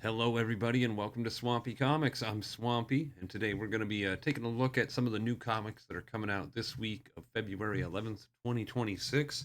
Hello, everybody, and welcome to Swampy Comics. I'm Swampy, and today we're going to be taking a look at some of the new comics that are coming out this week of February 11th, 2026.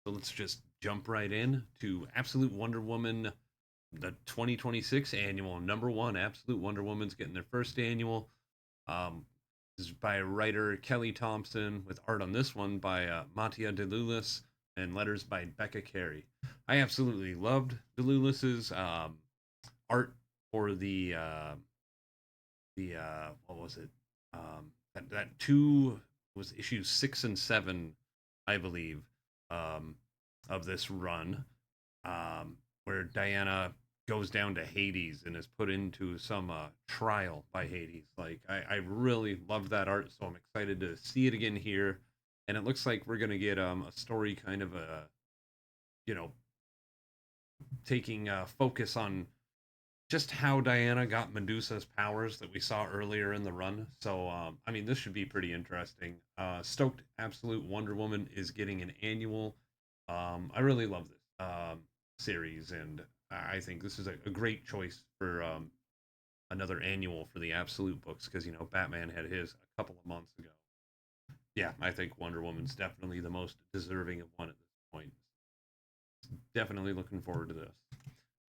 So let's just jump right in to Absolute Wonder Woman, the 2026 annual. Number one, Absolute Wonder Woman's getting their first annual. Um, this is by writer Kelly Thompson, with art on this one by Mattia DeLulis and letters by Becca Carey. I absolutely loved DeLulis's art for the what was it? That two was issues 6 and 7, I believe, um, of this run, where Diana goes down to Hades and is put into some trial by Hades. Like I really loved that art, so I'm excited to see it again here. And it looks like we're gonna get a story kind of you know taking focus on just how Diana got Medusa's powers that we saw earlier in the run. So, I mean, this should be pretty interesting. Stoked Absolute Wonder Woman is getting an annual. I really love this series, and I think this is a great choice for another annual for the Absolute books because, Batman had his a couple of months ago. Yeah, I think Wonder Woman's definitely the most deserving of one at this point. Definitely looking forward to this.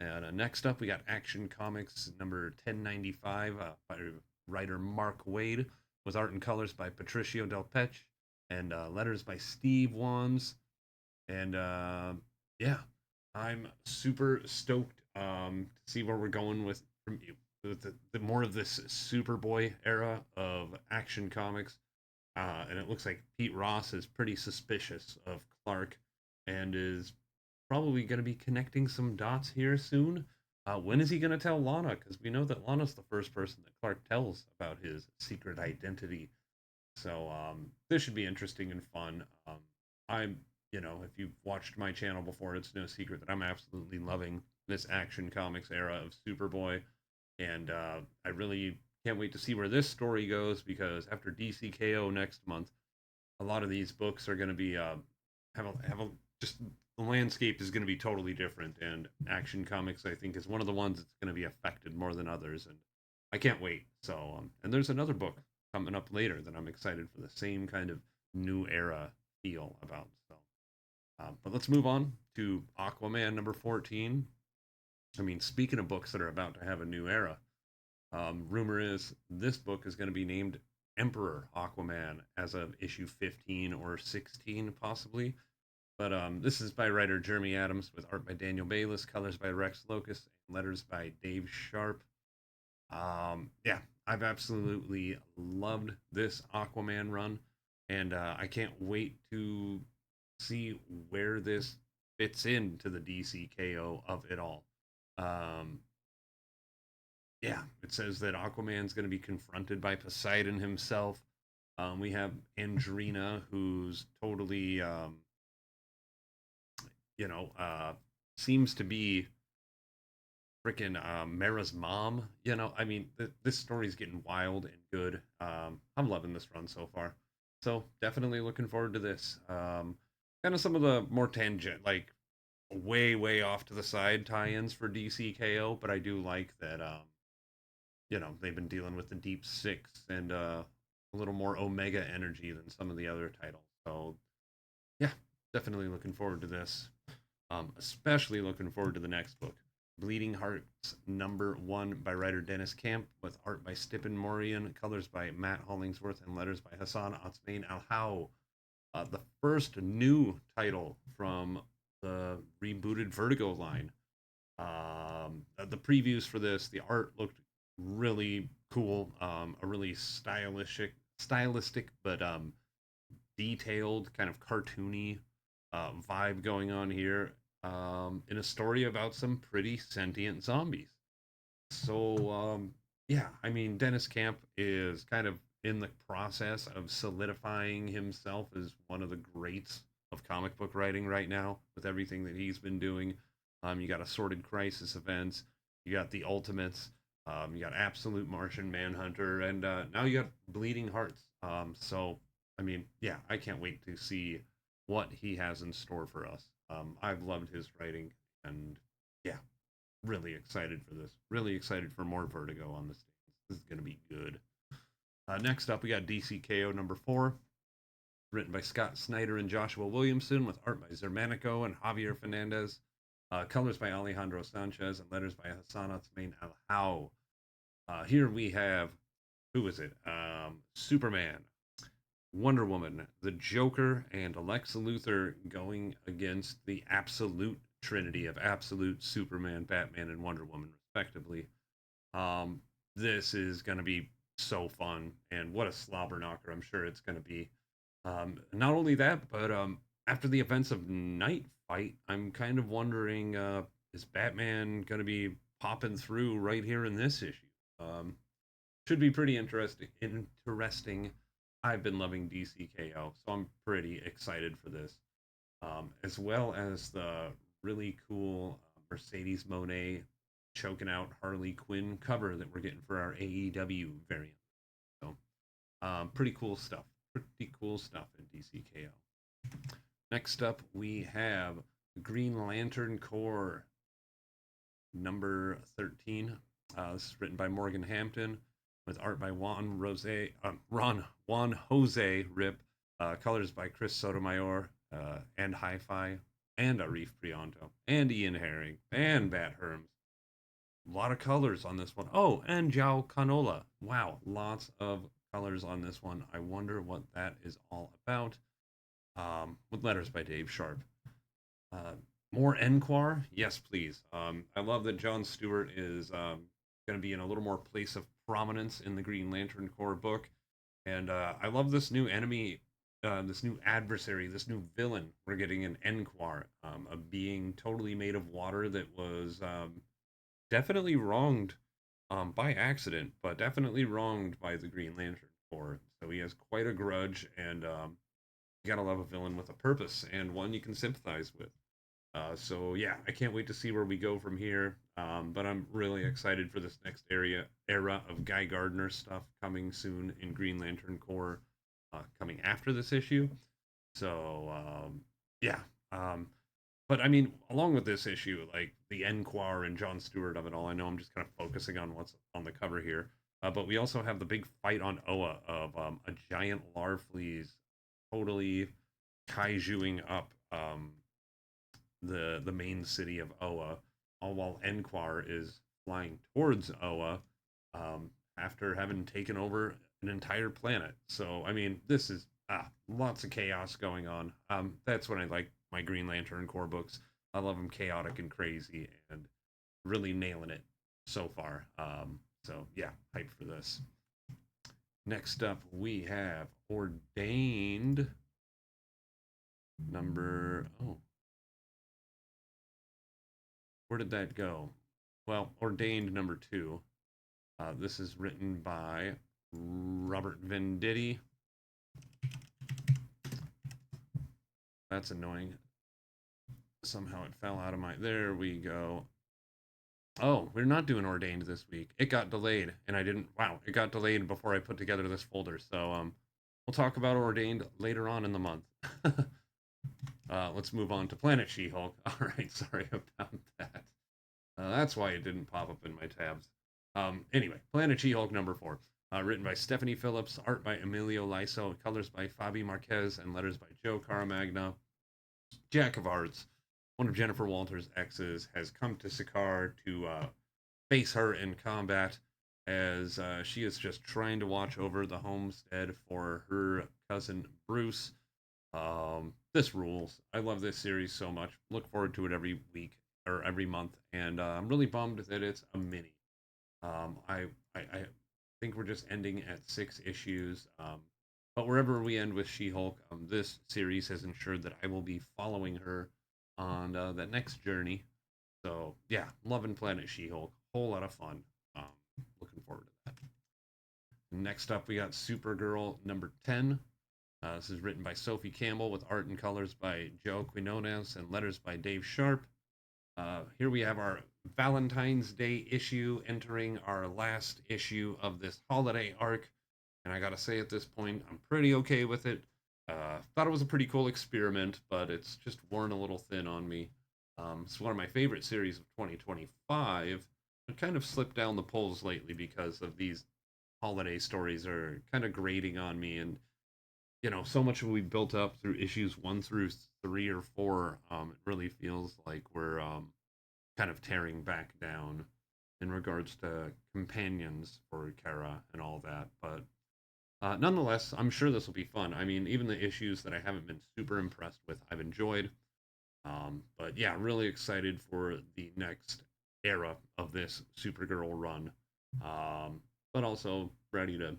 And next up, we got Action Comics number 1095 by writer Mark Wade, with art and colors by Patricio Del Pech, and letters by Steve Wands. And yeah, I'm super stoked to see where we're going with the more of this Superboy era of Action Comics. And it looks like Pete Ross is pretty suspicious of Clark and is probably going to be connecting some dots here soon. When is he going to tell Lana? Because we know that Lana's the first person that Clark tells about his secret identity. So this should be interesting and fun. If you've watched my channel before, it's no secret that I'm absolutely loving this Action Comics era of Superboy. And I really can't wait to see where this story goes because after DCKO next month, a lot of these books are going to be have a just the landscape is going to be totally different, and Action Comics I think is one of the ones that's going to be affected more than others, and I can't wait. So and there's another book coming up later that I'm excited for the same kind of new era feel about. So but let's move on to Aquaman number 14. I mean, speaking of books that are about to have a new era, rumor is this book is going to be named Emperor Aquaman as of issue 15 or 16, possibly. But this is by writer Jeremy Adams, with art by Daniel Bayliss, colors by Rex Locust, and letters by Dave Sharp. Yeah, I've absolutely loved this Aquaman run, and I can't wait to see where this fits into the DCKO of it all. Um, yeah, it says that Aquaman's going to be confronted by Poseidon himself. We have Andrina, who's totally, you know, uh, seems to be freaking Mara's mom. I mean, this story's getting wild and good. I'm loving this run so far. So definitely looking forward to this. Kind of some of the more tangent, like way, way off to the side tie-ins for DCKO, but I do like that. They've been dealing with the Deep Six and a little more Omega energy than some of the other titles. So yeah, definitely looking forward to this. Especially looking forward to the next book, Bleeding Hearts number 1 by writer Dennis Camp, with art by Stippen Morian, colors by Matt Hollingsworth, and letters by Hassan Otsmain Al How. The first new title from the rebooted Vertigo line. The previews for this, the art looked really cool. A really stylistic, but detailed, kind of cartoony vibe going on here, in a story about some pretty sentient zombies. So, yeah, I mean, Dennis Camp is kind of in the process of solidifying himself as one of the greats of comic book writing right now with everything that he's been doing. You got Assorted Crisis events, you got the Ultimates, you got Absolute Martian Manhunter, and now you got Bleeding Hearts. So, I mean, yeah, I can't wait to see what he has in store for us. I've loved his writing, and yeah, really excited for this. Really excited for more Vertigo on the stage. This is going to be good. Next up, we got DCKO number 4, written by Scott Snyder and Joshua Williamson, with art by Zermanico and Javier Fernandez, colors by Alejandro Sanchez, and letters by Hassan Otsmain Al-How. Here we have, who is it? Superman, Wonder Woman, the Joker, and Lex Luthor going against the absolute trinity of absolute Superman, Batman, and Wonder Woman, respectively. Um, this is going to be so fun, and what a slobber knocker I'm sure it's going to be. Not only that, but after the events of Night Fight, I'm kind of wondering, is Batman going to be popping through right here in this issue? Um, should be pretty interesting. I've been loving DCKO, so I'm pretty excited for this, as well as the really cool Mercedes Monet choking out Harley Quinn cover that we're getting for our AEW variant. So, pretty cool stuff. Pretty cool stuff in DCKO. Next up, we have Green Lantern Corps number 13. This is written by Morgan Hampton, with art by Juan Jose Rip, colors by Chris Sotomayor, and Hi-Fi, and Arif Prianto, and Ian Herring, and Bat Herms. A lot of colors on this one. Oh, and Jao Canola. Wow, lots of colors on this one. I wonder what that is all about. With letters by Dave Sharp. Uh, More Enquar? Yes, please. I love that John Stewart is going to be in a little more place of prominence in the Green Lantern Corps book. And I love this new enemy, this new adversary, this new villain. We're getting an Enquar, a being totally made of water that was definitely wronged by accident, but definitely wronged by the Green Lantern Corps. So he has quite a grudge, and you gotta love a villain with a purpose and one you can sympathize with. So yeah, I can't wait to see where we go from here. But I'm really excited for this next era of Guy Gardner stuff coming soon in Green Lantern Corps, coming after this issue. So yeah, um, but I mean, along with this issue, like the Enquar and John Stewart of it all, I know I'm just kind of focusing on what's on the cover here. But we also have the big fight on Oa of a giant Larfleeze totally kaijuing up the main city of Oa, all while Enquar is flying towards Oa after having taken over an entire planet. So I mean, this is lots of chaos going on. That's when I like my Green Lantern Corps books. I love them chaotic and crazy and really nailing it so far. So yeah, hyped for this. Next up, we have Ordained number. Oh, where did that go? Well, Ordained number 2. This is written by Robert Venditti. That's annoying. Somehow it fell out of my. There we go. Oh, we're not doing Ordained this week. It got delayed, and I didn't. Wow, it got delayed before I put together this folder. So we'll talk about Ordained later on in the month. Let's move on to Planet She-Hulk. All right, sorry about that. That's why it didn't pop up in my tabs. Anyway, Planet She-Hulk number 4. Written by Stephanie Phillips, art by Emilio Liso, colors by Fabi Marquez, and letters by Joe Caramagna. Jack of Arts, one of Jennifer Walters' exes, has come to Sakaar to face her in combat as she is just trying to watch over the homestead for her cousin Bruce. This rules. I love this series so much. Look forward to it every week or every month, and I'm really bummed that it's a mini. I think we're just ending at 6 issues. But wherever we end with She-Hulk, this series has ensured that I will be following her on that next journey. So yeah, loving Planet She-Hulk. Whole lot of fun. Looking forward to that. Next up, we got Supergirl number 10. This is written by Sophie Campbell with art and colors by Joe Quinones and letters by Dave Sharp. Here we have our Valentine's Day issue entering our last issue of this holiday arc. And I gotta say at this point, I'm pretty okay with it. Thought it was a pretty cool experiment, but it's just worn a little thin on me. It's one of my favorite series of 2025. It kind of slipped down the polls lately because of these holiday stories are kind of grating on me, and so much we built up through issues 1 through 3 or 4. It really feels like we're kind of tearing back down in regards to companions for Kara and all that. But nonetheless, I'm sure this will be fun. I mean, even the issues that I haven't been super impressed with, I've enjoyed. But yeah, really excited for the next era of this Supergirl run. Um, but also ready to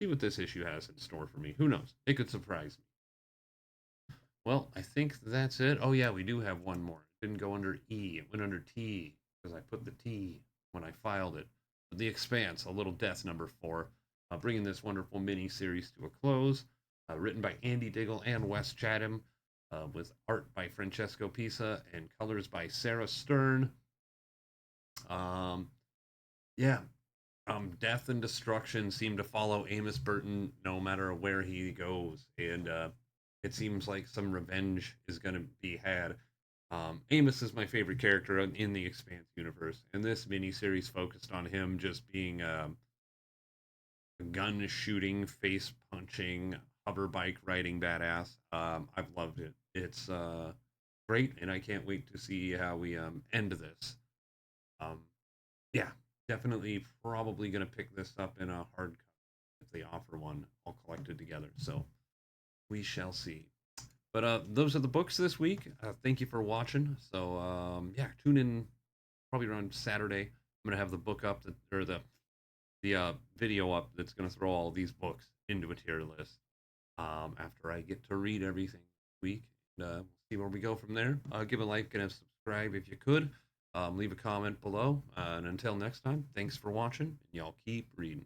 see what this issue has in store for me. Who knows? It could surprise me. Well, I think that's it. Oh yeah, we do have one more. It didn't go under E. It went under T because I put the T when I filed it. The Expanse, A Little Death, number 4, bringing this wonderful mini series to a close. Written by Andy Diggle and Wes Chatham, with art by Francesco Pisa and colors by Sarah Stern. Um, yeah, death and destruction seem to follow Amos Burton no matter where he goes, and it seems like some revenge is going to be had. Amos is my favorite character in the Expanse universe, and this miniseries focused on him just being a gun shooting, face punching, hover bike riding badass. I've loved it. It's great, and I can't wait to see how we end this. Um, yeah, definitely probably going to pick this up in a hard copy if they offer one all collected together. So we shall see. But those are the books this week. Thank you for watching. So yeah, tune in probably around Saturday. I'm gonna have the book up or the video up that's gonna throw all these books into a tier list. After I get to read everything this week, and see where we go from there. Give a like and a subscribe if you could. Leave a comment below. And until next time, thanks for watching, and y'all keep reading.